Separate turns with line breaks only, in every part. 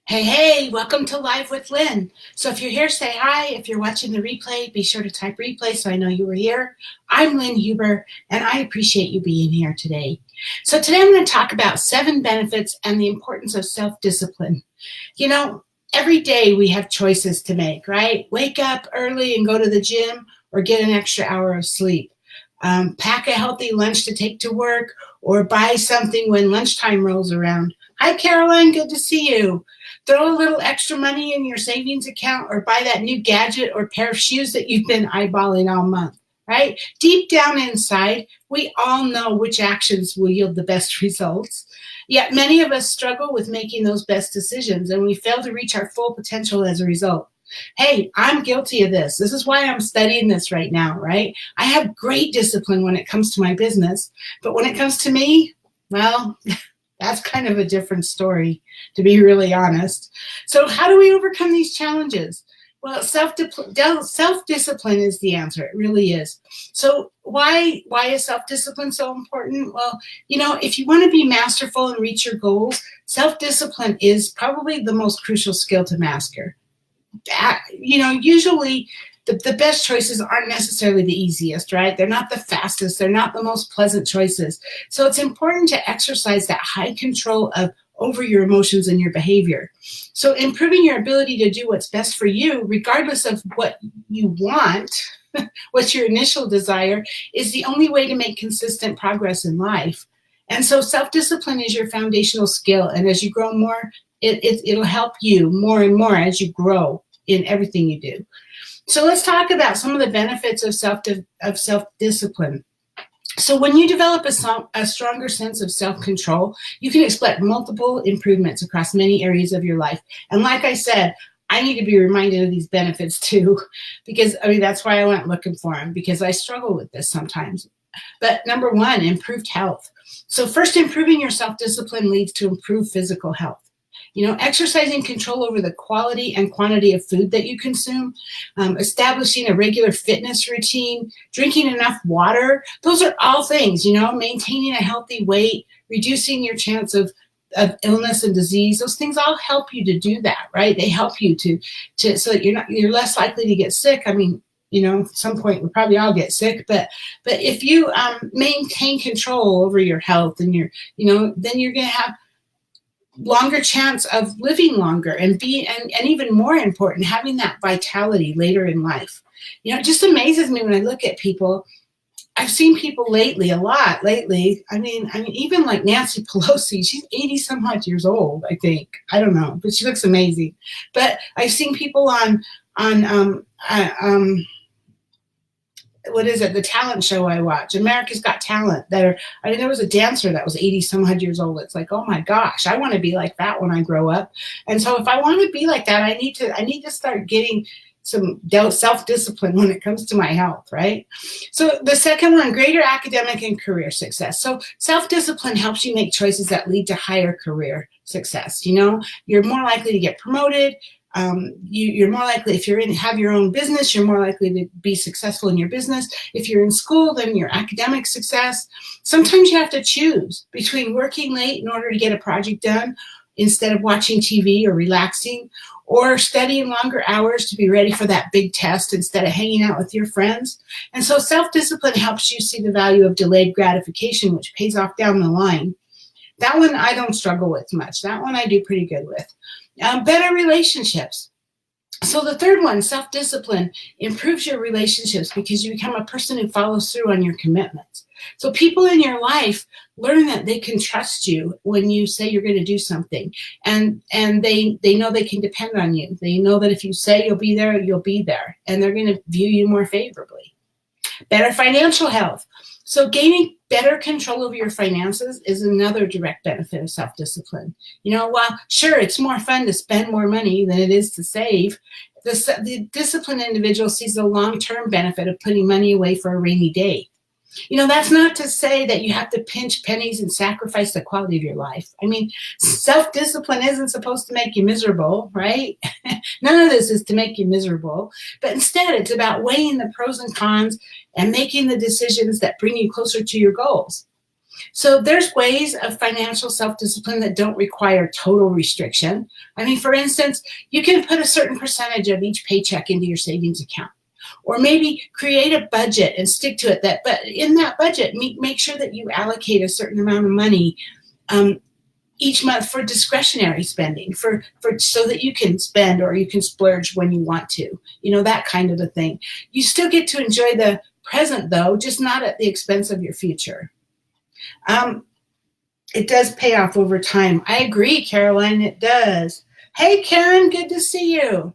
Hey, welcome to Live with Lynn. So if you're here, say hi. If you're watching the replay, be sure to type replay so I know you were here. I'm Lynn Huber, and I appreciate you being here today. So today I'm going to talk about 7 benefits and the importance of self-discipline. Every day we have choices to make, right? Wake up early and go to the gym or get an extra hour of sleep. Pack a healthy lunch to take to work or buy something when lunchtime rolls around. Hi, Caroline. Good to see you. Throw a little extra money in your savings account or buy that new gadget or pair of shoes that you've been eyeballing all month, right? Deep down inside, we all know which actions will yield the best results. Yet many of us struggle with making those best decisions, and we fail to reach our full potential as a result. Hey, I'm guilty of this. This is why I'm studying this right now, right? I have great discipline when it comes to my business, but when it comes to me, well, that's kind of a different story, to be really honest. So how do we overcome these challenges? Well, self-discipline is the answer. It really is. So why is self-discipline so important? Well, if you want to be masterful and reach your goals, self-discipline is probably the most crucial skill to master. Usually the best choices aren't necessarily the easiest, right? They're not the fastest. They're not the most pleasant choices. So it's important to exercise that high control over your emotions and your behavior. So improving your ability to do what's best for you, regardless of what you want, what's your initial desire, is the only way to make consistent progress in life. And so self-discipline is your foundational skill. And as you grow more, it'll help you more and more as you grow in everything you do. So let's talk about some of the benefits of self-discipline. So when you develop a stronger sense of self-control, you can expect multiple improvements across many areas of your life. And like I said, I need to be reminded of these benefits too, because that's why I went looking for them, because I struggle with this sometimes. But number 1, improved health. So first, improving your self-discipline leads to improved physical health. Exercising control over the quality and quantity of food that you consume, establishing a regular fitness routine, drinking enough water. Those are all things, maintaining a healthy weight, reducing your chance of illness and disease. Those things all help you to do that, right? They help you to so that you're less likely to get sick. At some point we probably all get sick, but if you maintain control over your health, and then you're going to have longer chance of living longer and even more important, having that vitality later in life. It just amazes me when I look at people. I've seen people a lot lately. Even like Nancy Pelosi, she's 80 some odd years old, I think. I don't know, but she looks amazing. But I've seen people on what is it? The talent show I watch, America's Got Talent. There was a dancer that was 80 some odd years old. It's like, oh my gosh, I want to be like that when I grow up. And so if I want to be like that, I need to start getting some self-discipline when it comes to my health, right? So the second one, greater academic and career success. So self-discipline helps you make choices that lead to higher career success. You're more likely to get promoted. You're more likely, if have your own business, you're more likely to be successful in your business. If you're in school, then your academic success. Sometimes you have to choose between working late in order to get a project done instead of watching TV or relaxing, or studying longer hours to be ready for that big test instead of hanging out with your friends. And so self-discipline helps you see the value of delayed gratification, which pays off down the line. That one I don't struggle with much. That one I do pretty good with. Better relationships. So the third one, self-discipline, improves your relationships because you become a person who follows through on your commitments. So people in your life learn that they can trust you when you say you're going to do something, and they know they can depend on you. They know that if you say you'll be there, and they're going to view you more favorably. Better financial health. So gaining better control over your finances is another direct benefit of self-discipline. While sure, it's more fun to spend more money than it is to save, the disciplined individual sees the long-term benefit of putting money away for a rainy day. That's not to say that you have to pinch pennies and sacrifice the quality of your life. Self-discipline isn't supposed to make you miserable, right? None of this is to make you miserable, but instead it's about weighing the pros and cons and making the decisions that bring you closer to your goals. So there's ways of financial self-discipline that don't require total restriction. I mean, for instance, you can put a certain percentage of each paycheck into your savings account. Or maybe create a budget and stick to it. But in that budget, make sure that you allocate a certain amount of money each month for discretionary spending, for so that you can spend or you can splurge when you want to, that kind of a thing. You still get to enjoy the present, though, just not at the expense of your future. It does pay off over time. I agree, Caroline, it does. Hey, Karen, good to see you.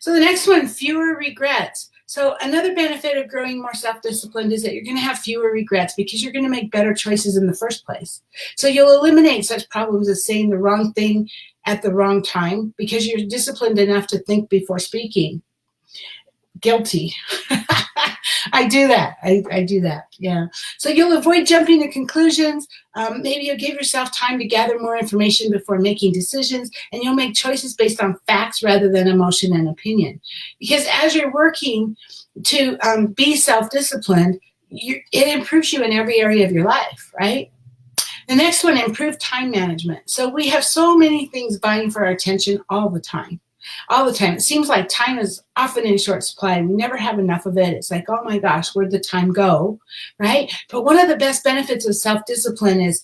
So the next one, fewer regrets. So another benefit of growing more self-disciplined is that you're going to have fewer regrets because you're going to make better choices in the first place. So you'll eliminate such problems as saying the wrong thing at the wrong time because you're disciplined enough to think before speaking. Guilty. I do that. I do that. Yeah. So you'll avoid jumping to conclusions. Maybe you'll give yourself time to gather more information before making decisions, and you'll make choices based on facts rather than emotion and opinion. Because as you're working to be self-disciplined, it improves you in every area of your life, right? The next one, improve time management. So we have so many things vying for our attention all the time. All the time. It seems like time is often in short supply. We never have enough of it. It's like, oh my gosh, where'd the time go, right? But one of the best benefits of self-discipline is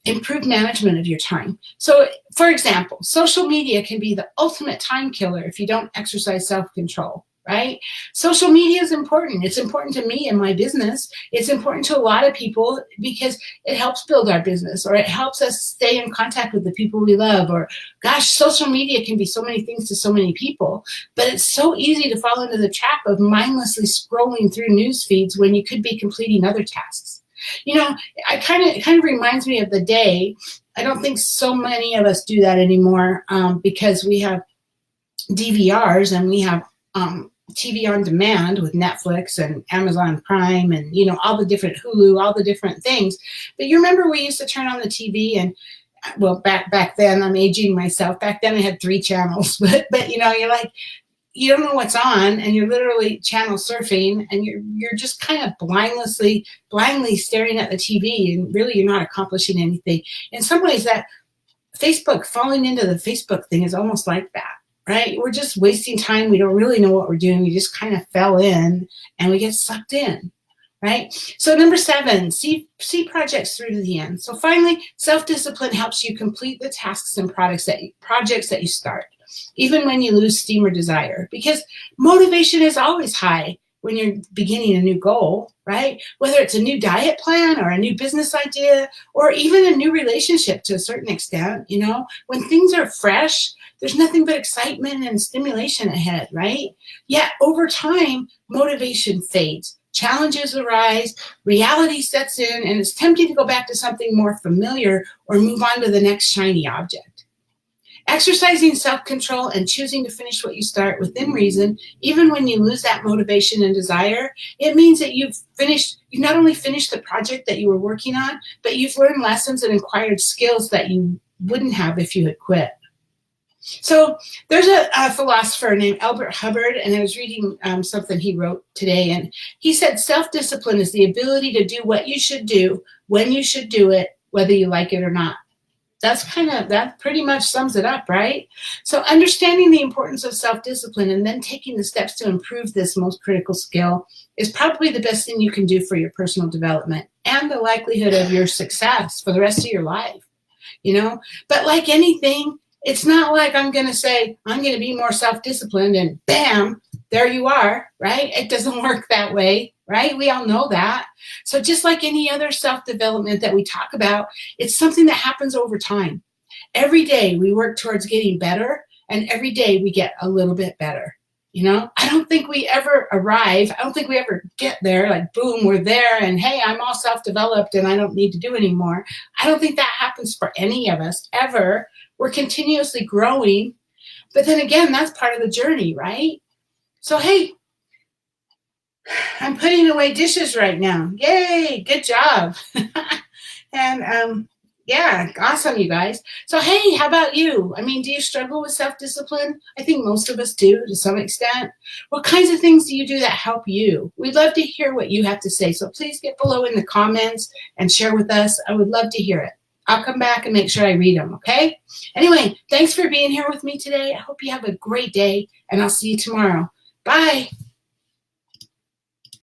improved management of your time. So, for example, social media can be the ultimate time killer if you don't exercise self-control, right? Social media is important. It's important to me and my business. It's important to a lot of people because it helps build our business, or it helps us stay in contact with the people we love, or gosh, social media can be so many things to so many people, but it's so easy to fall into the trap of mindlessly scrolling through news feeds when you could be completing other tasks. It kind of reminds me of the day. I don't think so many of us do that anymore because we have DVRs and we have TV on demand with Netflix and Amazon Prime and, all the different Hulu, all the different things. But you remember we used to turn on the TV and, well, back then, I'm aging myself. Back then I had 3 channels, but you're like, you don't know what's on and you're literally channel surfing and you're just kind of blindly staring at the TV and really you're not accomplishing anything. In some ways that falling into the Facebook thing is almost like that. Right? We're just wasting time. We don't really know what we're doing. We just kind of fell in and we get sucked in, right? So number 7, see projects through to the end. So finally, self-discipline helps you complete the tasks and projects that you start, even when you lose steam or desire, because motivation is always high when you're beginning a new goal, right? Whether it's a new diet plan or a new business idea, or even a new relationship to a certain extent, when things are fresh, there's nothing but excitement and stimulation ahead, right? Yet over time, motivation fades. Challenges arise, reality sets in, and it's tempting to go back to something more familiar or move on to the next shiny object. Exercising self-control and choosing to finish what you start within reason, even when you lose that motivation and desire, it means that you've not only finished the project that you were working on, but you've learned lessons and acquired skills that you wouldn't have if you had quit. So there's a philosopher named Albert Hubbard, and I was reading something he wrote today, and he said self-discipline is the ability to do what you should do, when you should do it, whether you like it or not. That pretty much sums it up, right? So understanding the importance of self-discipline and then taking the steps to improve this most critical skill is probably the best thing you can do for your personal development and the likelihood of your success for the rest of your life, But like anything, it's not like I'm going to say, I'm going to be more self-disciplined and bam, there you are, right? It doesn't work that way, right? We all know that. So just like any other self-development that we talk about, it's something that happens over time. Every day we work towards getting better, and every day we get a little bit better. I don't think we ever arrive. I don't think we ever get there, like, boom, we're there, and hey, I'm all self-developed and I don't need to do anymore. I don't think that happens for any of us ever. We're continuously growing. But then again, that's part of the journey, right? So, hey, I'm putting away dishes right now. Yay, good job. And Yeah, awesome, you guys. So, hey, how about you? I mean, do you struggle with self-discipline? I think most of us do to some extent. What kinds of things do you do that help you? We'd love to hear what you have to say. So please get below in the comments and share with us. I would love to hear it. I'll come back and make sure I read them, okay? Anyway, thanks for being here with me today. I hope you have a great day, and I'll see you tomorrow. Bye.